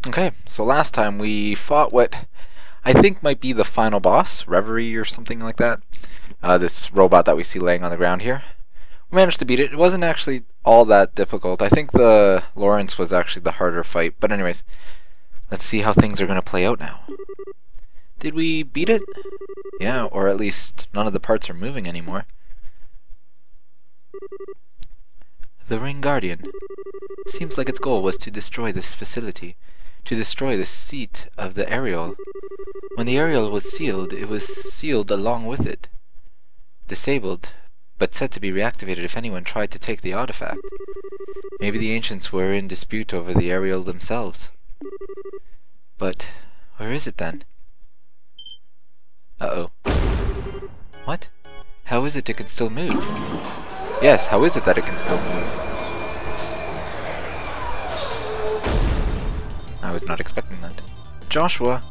Okay, so last time we fought what I think might be the final boss, Reverie or something like that. This robot that we see laying on the ground here. We managed to beat it. It wasn't actually all that difficult. I think the Lawrence was actually the harder fight. But anyways, let's see how things are going to play out now. Did we beat it? Yeah, or at least none of the parts are moving anymore. The Ring Guardian. Seems like its goal was to destroy this facility, to destroy the seat of the Ariel. When the Ariel was sealed, it was sealed along with it. Disabled, but said to be reactivated if anyone tried to take the artifact. Maybe the ancients were in dispute over the Ariel themselves. But where is it then? Uh-oh. What? How is it can still move? Yes, how is it that it can still move? I was not expecting that. Joshua!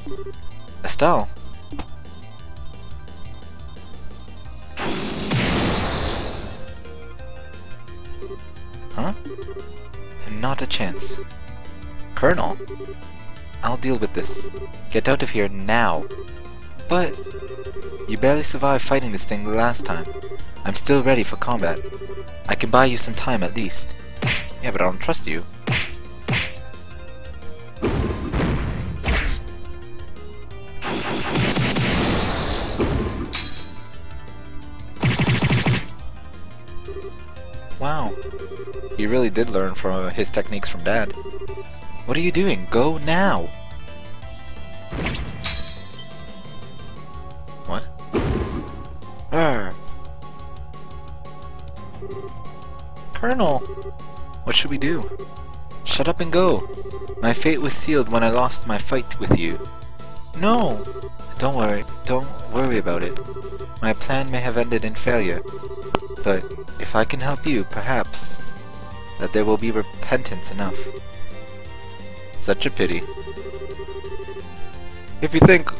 Estelle! Huh? Not a chance. Colonel? I'll deal with this. Get out of here now. But... you barely survived fighting this thing the last time. I'm still ready for combat. I can buy you some time at least. Yeah, but I don't trust you. Wow. He really did learn from his techniques from Dad. What are you doing? Go now! What? Arr. Colonel! What should we do? Shut up and go! My fate was sealed when I lost my fight with you. No! Don't worry about it. My plan may have ended in failure, but if I can help you, perhaps that there will be repentance enough. Such a pity. If you think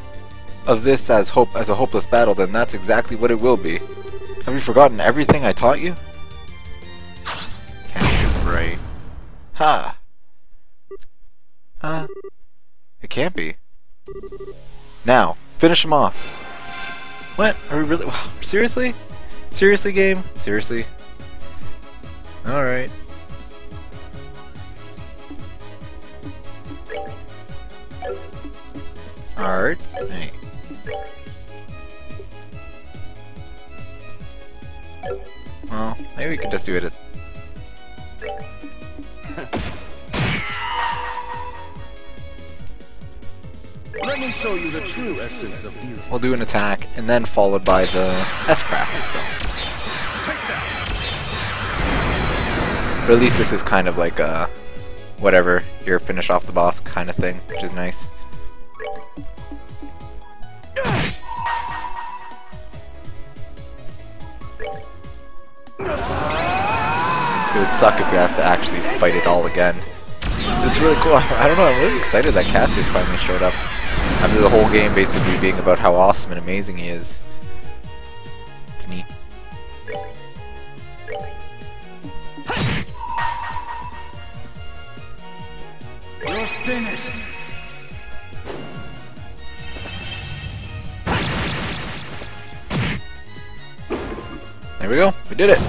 of this as a hopeless battle, then that's exactly what it will be. Have you forgotten everything I taught you? Can't spray. Ha! It can't be. Now, finish him off. What? Are we really? Seriously? Seriously, game? Seriously? Alright. Alright. Hey. Well, maybe we could just do it at... Let me show you the true essence of beauty. We'll do an attack, and then followed by the S-Craft, so... But at least this is kind of like a... whatever, here, finish off the boss kind of thing, which is nice. It would suck if we have to actually fight it all again. It's really cool. I don't know, I'm really excited that Cassius finally showed up. After the whole game basically being about how awesome and amazing he is. It's neat. You're finished. There we go. We did it.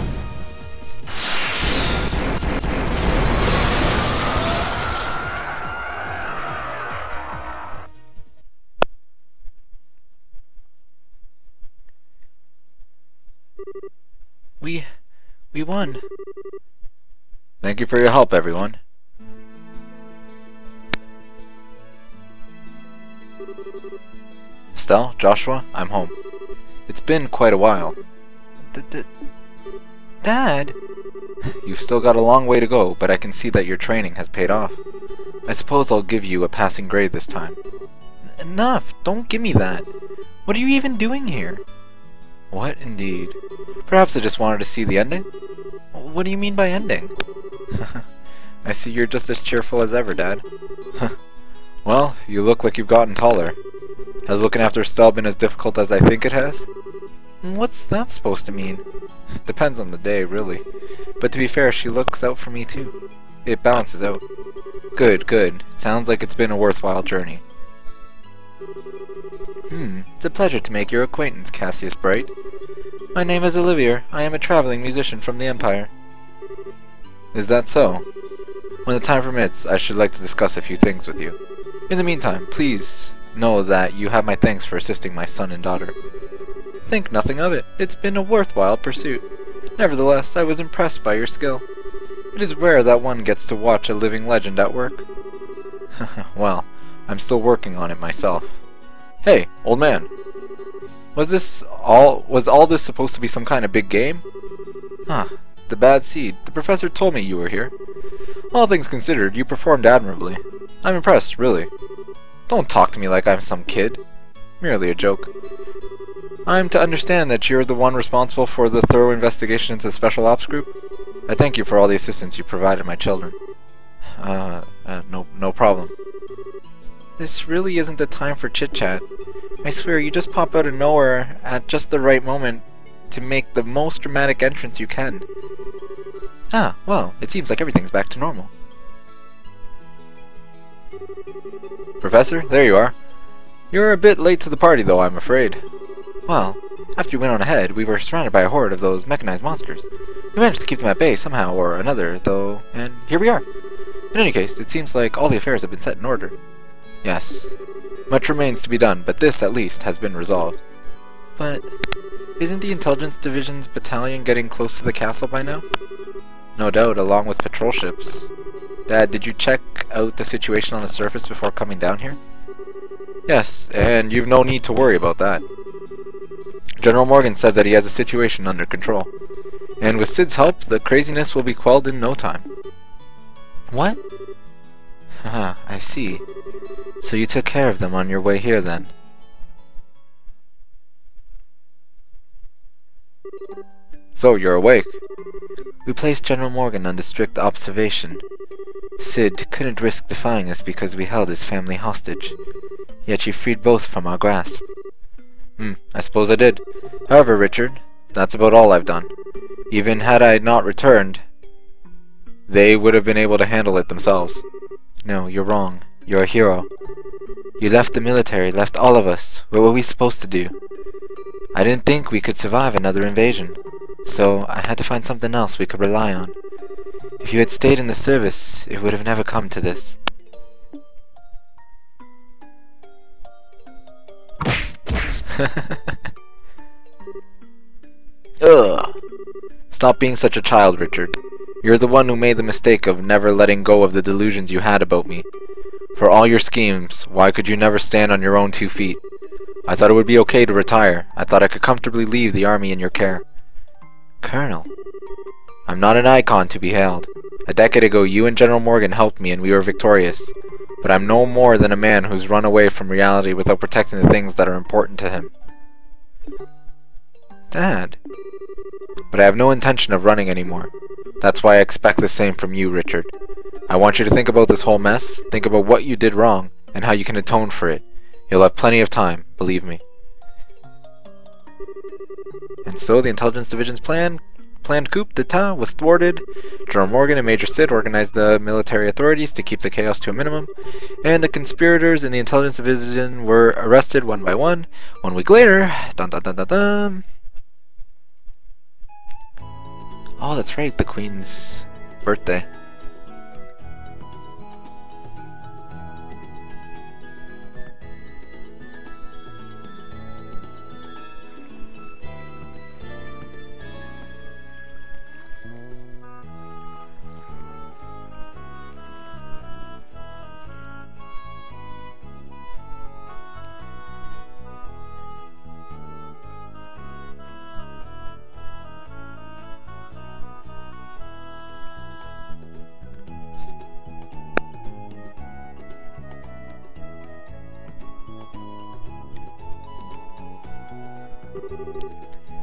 We won. Thank you for your help, everyone. Estelle, Joshua, I'm home. It's been quite a while. Dad? You've still got a long way to go, but I can see that your training has paid off. I suppose I'll give you a passing grade this time. Enough! Don't give me that! What are you even doing here? What, indeed? Perhaps I just wanted to see the ending? What do you mean by ending? I see you're just as cheerful as ever, Dad. Well, you look like you've gotten taller. Has looking after Estelle been as difficult as I think it has? What's that supposed to mean? Depends on the day, really. But to be fair, she looks out for me too. It balances out. Good, good. Sounds like it's been a worthwhile journey. It's a pleasure to make your acquaintance, Cassius Bright. My name is Olivier. I am a traveling musician from the Empire. Is that so? When the time permits, I should like to discuss a few things with you. In the meantime, please know that you have my thanks for assisting my son and daughter. Think nothing of it. It's been a worthwhile pursuit. Nevertheless, I was impressed by your skill. It is rare that one gets to watch a living legend at work. Well, I'm still working on it myself. Hey, old man. Was all this supposed to be some kind of big game? The bad seed. The professor told me you were here. All things considered, you performed admirably. I'm impressed, really. Don't talk to me like I'm some kid. Merely a joke. I'm to understand that you're the one responsible for the thorough investigation into the Special Ops Group? I thank you for all the assistance you provided my children. No problem. This really isn't the time for chit-chat. I swear, you just pop out of nowhere at just the right moment to make the most dramatic entrance you can. Well, it seems like everything's back to normal. Professor, there you are. You're a bit late to the party, though, I'm afraid. Well, after you went on ahead, we were surrounded by a horde of those mechanized monsters. We managed to keep them at bay somehow or another, though, and here we are. In any case, it seems like all the affairs have been set in order. Yes. Much remains to be done, but this, at least, has been resolved. But isn't the Intelligence Division's battalion getting close to the castle by now? No doubt, along with patrol ships. Dad, did you check out the situation on the surface before coming down here? Yes, and you've no need to worry about that. General Morgan said that he has the situation under control. And with Sid's help, the craziness will be quelled in no time. What? I see. So you took care of them on your way here, then? So, you're awake. We placed General Morgan under strict observation. Sid couldn't risk defying us because we held his family hostage. Yet you freed both from our grasp. I suppose I did. However, Richard, that's about all I've done. Even had I not returned, they would have been able to handle it themselves. No, you're wrong. You're a hero. You left the military, left all of us. What were we supposed to do? I didn't think we could survive another invasion, so I had to find something else we could rely on. If you had stayed in the service, it would have never come to this. Ugh. Stop being such a child, Richard. You're the one who made the mistake of never letting go of the delusions you had about me. For all your schemes, why could you never stand on your own 2 feet? I thought it would be okay to retire. I thought I could comfortably leave the army in your care. Colonel, I'm not an icon to be hailed. A decade ago, you and General Morgan helped me and we were victorious. But I'm no more than a man who's run away from reality without protecting the things that are important to him. Dad. But I have no intention of running anymore. That's why I expect the same from you, Richard. I want you to think about this whole mess, think about what you did wrong, and how you can atone for it. You'll have plenty of time, believe me. And so the Intelligence Division's planned coup d'etat was thwarted. General Morgan and Major Sid organized the military authorities to keep the chaos to a minimum, and the conspirators in the Intelligence Division were arrested one by one. 1 week later, dun dun dun dun dun. Oh, that's right, the Queen's birthday.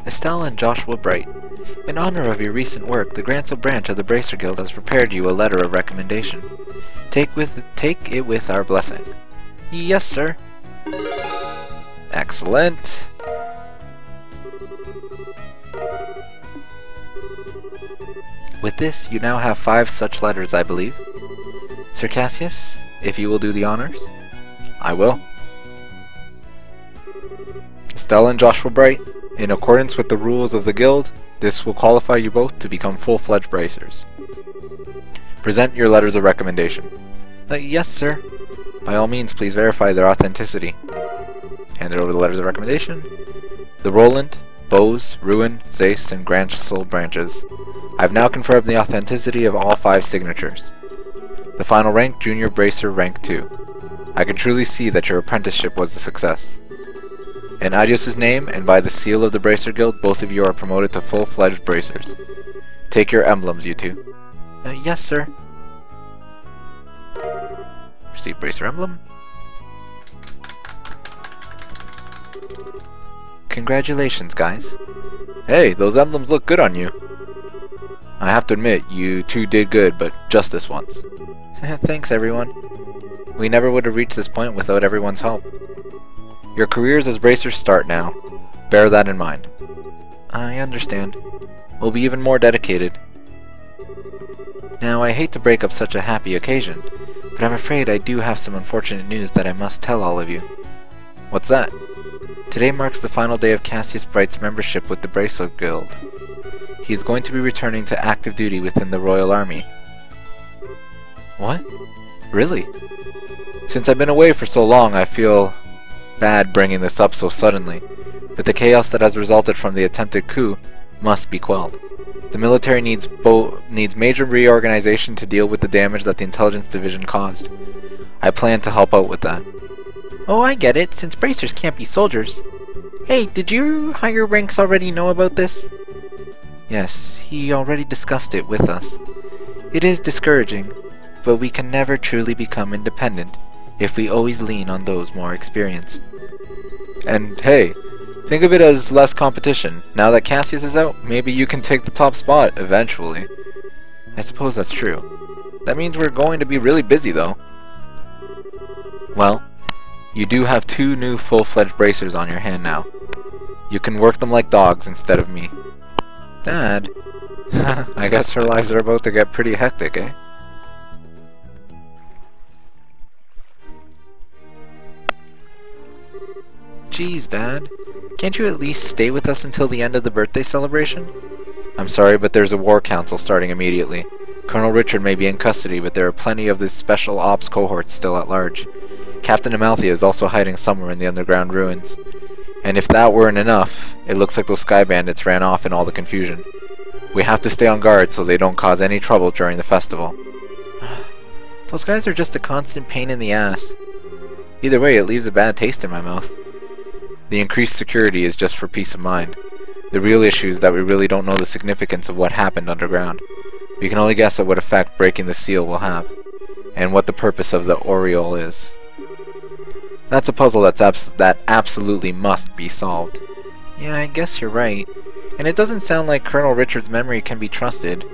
Estelle and Joshua Bright, in honor of your recent work, the Grantsville branch of the Bracer Guild has prepared you a letter of recommendation. Take it with our blessing. Yes, sir. Excellent. With this, you now have 5 such letters, I believe. Sir Cassius, if you will do the honors. I will. Estelle and Joshua Bright, in accordance with the rules of the guild, this will qualify you both to become full-fledged bracers. Present your letters of recommendation. Yes, sir. By all means, please verify their authenticity. Handed over the letters of recommendation. The Roland, Bose, Ruin, Zace, and Grancel branches. I have now confirmed the authenticity of all 5 signatures. The final rank, Junior Bracer Rank 2. I can truly see that your apprenticeship was a success. In Adios' name, and by the seal of the Bracer Guild, both of you are promoted to full-fledged bracers. Take your emblems, you two. Yes, sir. Receive bracer emblem. Congratulations, guys. Hey, those emblems look good on you. I have to admit, you two did good, but just this once. Thanks, everyone. We never would have reached this point without everyone's help. Your careers as bracers start now. Bear that in mind. I understand. We'll be even more dedicated. Now, I hate to break up such a happy occasion, but I'm afraid I do have some unfortunate news that I must tell all of you. What's that? Today marks the final day of Cassius Bright's membership with the Bracer Guild. He is going to be returning to active duty within the Royal Army. What? Really? Since I've been away for so long, I feel bad bringing this up so suddenly, but the chaos that has resulted from the attempted coup must be quelled. The military needs major reorganization to deal with the damage that the intelligence division caused. I plan to help out with that. Oh, I get it, since bracers can't be soldiers. Hey, did your higher ranks already know about this? Yes, he already discussed it with us. It is discouraging, but we can never truly become independent if we always lean on those more experienced. And hey, think of it as less competition. Now that Cassius is out, maybe you can take the top spot eventually. I suppose that's true. That means we're going to be really busy though. Well, you do have 2 new full-fledged bracers on your hand now. You can work them like dogs instead of me. Dad? I guess our lives are about to get pretty hectic, eh? Geez, Dad. Can't you at least stay with us until the end of the birthday celebration? I'm sorry, but there's a war council starting immediately. Colonel Richard may be in custody, but there are plenty of the special ops cohorts still at large. Captain Amalthea is also hiding somewhere in the underground ruins. And if that weren't enough, it looks like those sky bandits ran off in all the confusion. We have to stay on guard so they don't cause any trouble during the festival. Those guys are just a constant pain in the ass. Either way, it leaves a bad taste in my mouth. The increased security is just for peace of mind. The real issue is that we really don't know the significance of what happened underground. We can only guess at what effect breaking the seal will have, and what the purpose of the aureole is. That's a puzzle that absolutely must be solved. Yeah, I guess you're right. And it doesn't sound like Colonel Richard's memory can be trusted.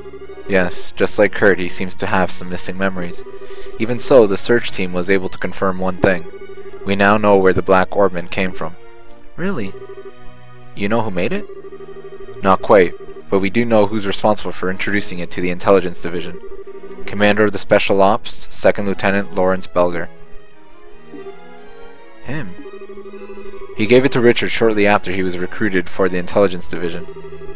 Yes, just like Kurt, he seems to have some missing memories. Even so, the search team was able to confirm one thing. We now know where the Black Orbment came from. Really? You know who made it? Not quite, but we do know who's responsible for introducing it to the Intelligence Division. Commander of the Special Ops, 2nd Lieutenant Lawrence Belger. Him? He gave it to Richard shortly after he was recruited for the Intelligence Division,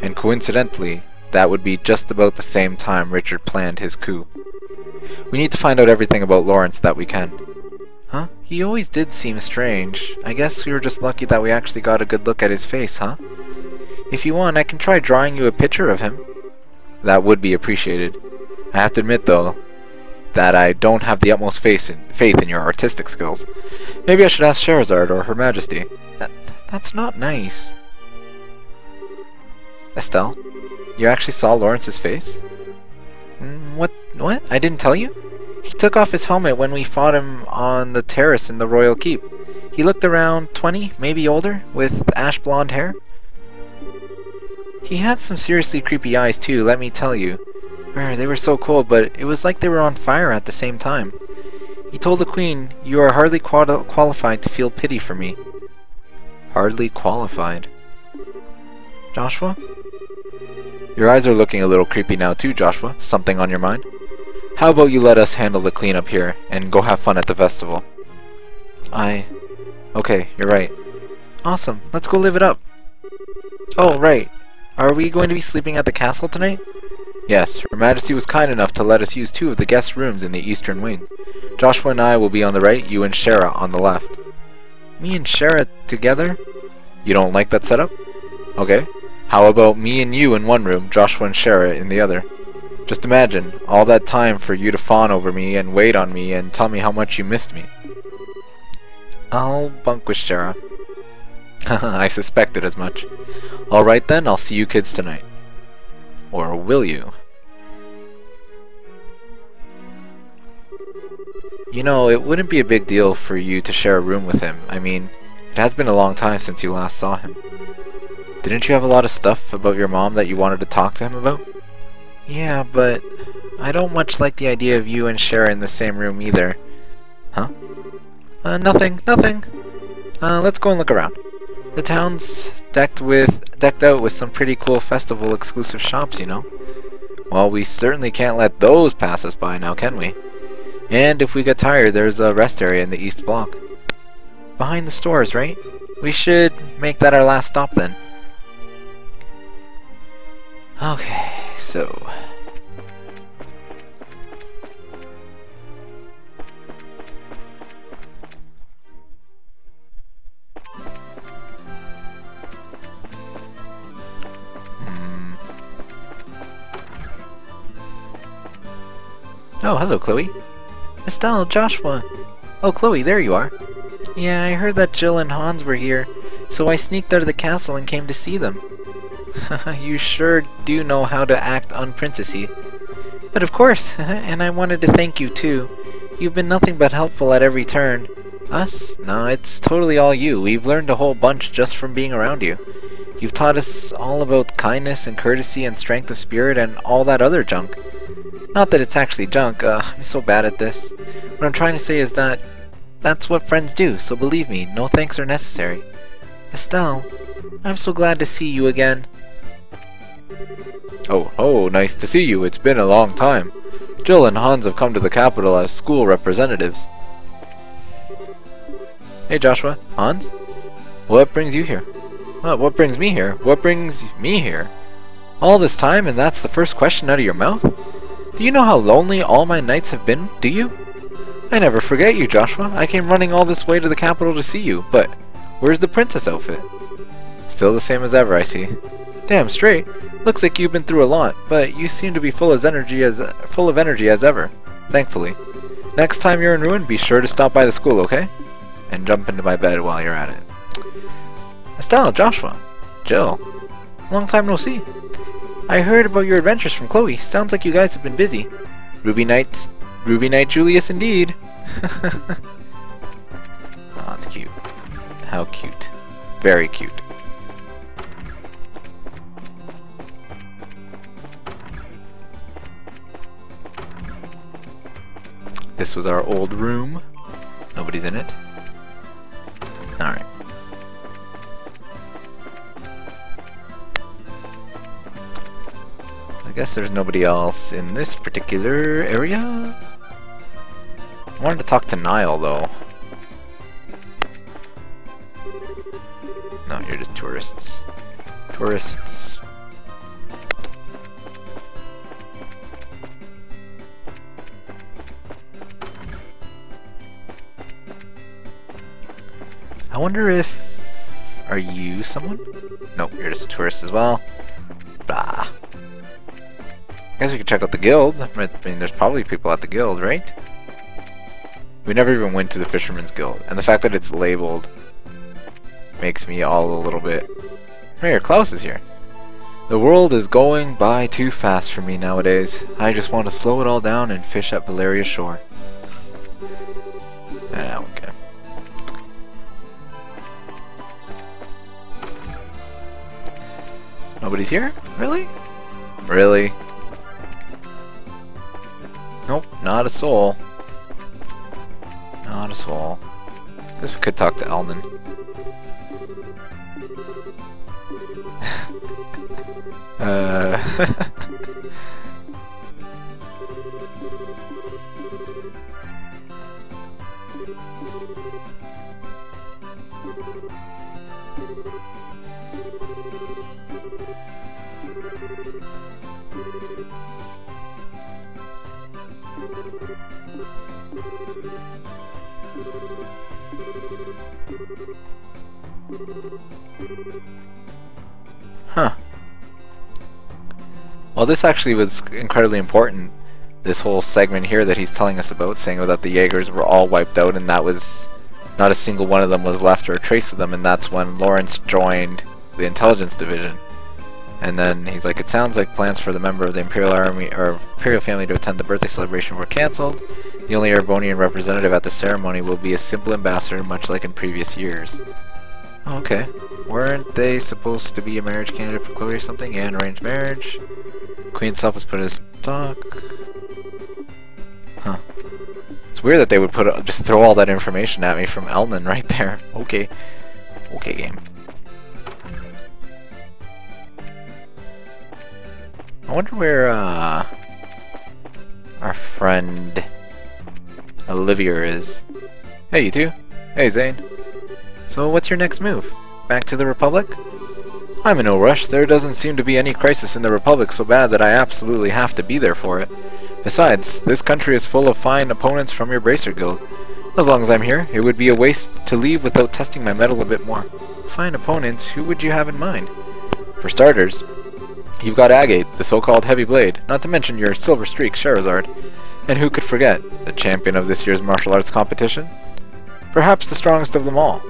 and coincidentally, that would be just about the same time Richard planned his coup. We need to find out everything about Lawrence that we can. Huh? He always did seem strange. I guess we were just lucky that we actually got a good look at his face, huh? If you want, I can try drawing you a picture of him. That would be appreciated. I have to admit, though, that I don't have the utmost faith in your artistic skills. Maybe I should ask Scheherazade or Her Majesty. That's not nice. Estelle, you actually saw Lawrence's face? What? I didn't tell you? He took off his helmet when we fought him on the terrace in the Royal Keep. He looked around 20, maybe older, with ash blonde hair. He had some seriously creepy eyes too, let me tell you. They were so cold, but it was like they were on fire at the same time. He told the Queen, "You are hardly qualified to feel pity for me." Hardly qualified. Joshua? Your eyes are looking a little creepy now too, Joshua. Something on your mind? How about you let us handle the cleanup here, and go have fun at the festival? Okay, you're right. Awesome, let's go live it up. Oh, right. Are we going to be sleeping at the castle tonight? Yes, Her Majesty was kind enough to let us use 2 of the guest rooms in the eastern wing. Joshua and I will be on the right, you and Shara on the left. Me and Shara together? You don't like that setup? Okay. How about me and you in one room, Joshua and Shara in the other? Just imagine, all that time for you to fawn over me and wait on me and tell me how much you missed me. I'll bunk with Shara. I suspected as much. Alright then, I'll see you kids tonight. Or will you? You know, it wouldn't be a big deal for you to share a room with him. I mean, it has been a long time since you last saw him. Didn't you have a lot of stuff about your mom that you wanted to talk to him about? Yeah, but I don't much like the idea of you and Shara in the same room either. Huh? Nothing. Let's go and look around. The town's decked out with some pretty cool festival exclusive shops, you know. Well, we certainly can't let those pass us by now, can we? And if we get tired, there's a rest area in the east block. Behind the stores, right? We should make that our last stop then. Okay, so... Oh, hello, Chloe. Estelle, Joshua. Oh, Chloe, there you are. Yeah, I heard that Jill and Hans were here, so I sneaked out of the castle and came to see them. You sure do know how to act unprincessy. But of course, and I wanted to thank you too. You've been nothing but helpful at every turn. Us? No, it's totally all you. We've learned a whole bunch just from being around you. You've taught us all about kindness and courtesy and strength of spirit and all that other junk. Not that it's actually junk, I'm so bad at this. What I'm trying to say is that that's what friends do, so believe me, no thanks are necessary. Estelle, I'm so glad to see you again. Oh, nice to see you. It's been a long time. Jill and Hans have come to the capital as school representatives. Hey Joshua, Hans? What brings you here? What brings me here? What brings me here? All this time and that's the first question out of your mouth? Do you know how lonely all my nights have been, do you? I never forget you, Joshua. I came running all this way to the capital to see you, but where's the princess outfit? Still the same as ever, I see. Damn straight. Looks like you've been through a lot, but you seem to be full of energy as ever, thankfully. Next time you're in Ruin, be sure to stop by the school, okay? And jump into my bed while you're at it. Estelle, Joshua, Jill. Long time no see. I heard about your adventures from Chloe. Sounds like you guys have been busy. Ruby Knight Julius indeed. Oh, it's cute. How cute. Very cute. This was our old room. Nobody's in it. Alright. I guess there's nobody else in this particular area. I wanted to talk to Niall though. No, you're just tourists. Tourists. I wonder if... Are you someone? Nope, you're just a tourist as well. Bah. I guess we could check out the guild. I mean, there's probably people at the guild, right? We never even went to the Fisherman's Guild. And the fact that it's labeled makes me all a little bit... Here, Klaus is here. The world is going by too fast for me nowadays. I just want to slow it all down and fish at Valeria Shore. Okay. Nobody's here? Really? Really? Nope, not a soul. Not a soul. Guess we could talk to Elman. Huh. Well, this actually was incredibly important, this whole segment here that he's telling us about, saying that the Jaegers were all wiped out and that was not a single one of them was left or a trace of them, and that's when Lawrence joined the intelligence division. And then he's like, it sounds like plans for the member of the Imperial Army or Imperial family to attend the birthday celebration were cancelled. The only Erebonian representative at the ceremony will be a simple ambassador, much like in previous years. Okay. Weren't they supposed to be a marriage candidate for Chloe or something? Yeah, an arranged marriage. Queen itself was put as stock. Huh. It's weird that they would just throw all that information at me from Elnan right there. Okay. Okay, game. I wonder where our friend Olivia is. Hey, you two. Hey, Zane. So what's your next move? Back to the Republic? I'm in no rush. There doesn't seem to be any crisis in the Republic so bad that I absolutely have to be there for it. Besides, this country is full of fine opponents from your Bracer Guild. As long as I'm here, it would be a waste to leave without testing my mettle a bit more. Fine opponents? Who would you have in mind? For starters, you've got Agate, the so-called Heavy Blade, not to mention your Silver Streak, Sherazard. And who could forget, the champion of this year's martial arts competition? Perhaps the strongest of them all.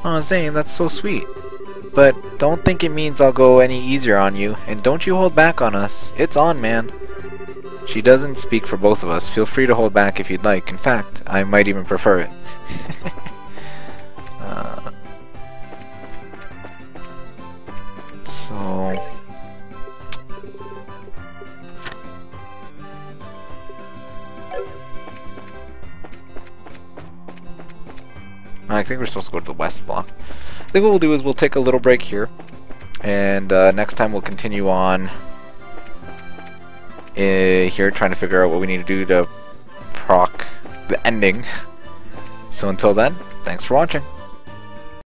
Aw, Zane, that's so sweet. But don't think it means I'll go any easier on you, and don't you hold back on us. It's on, man. She doesn't speak for both of us. Feel free to hold back if you'd like. In fact, I might even prefer it. So... I think we're supposed to go to the west block. I think what we'll do is we'll take a little break here, and next time we'll continue on here trying to figure out what we need to do to proc the ending. So until then, thanks for watching.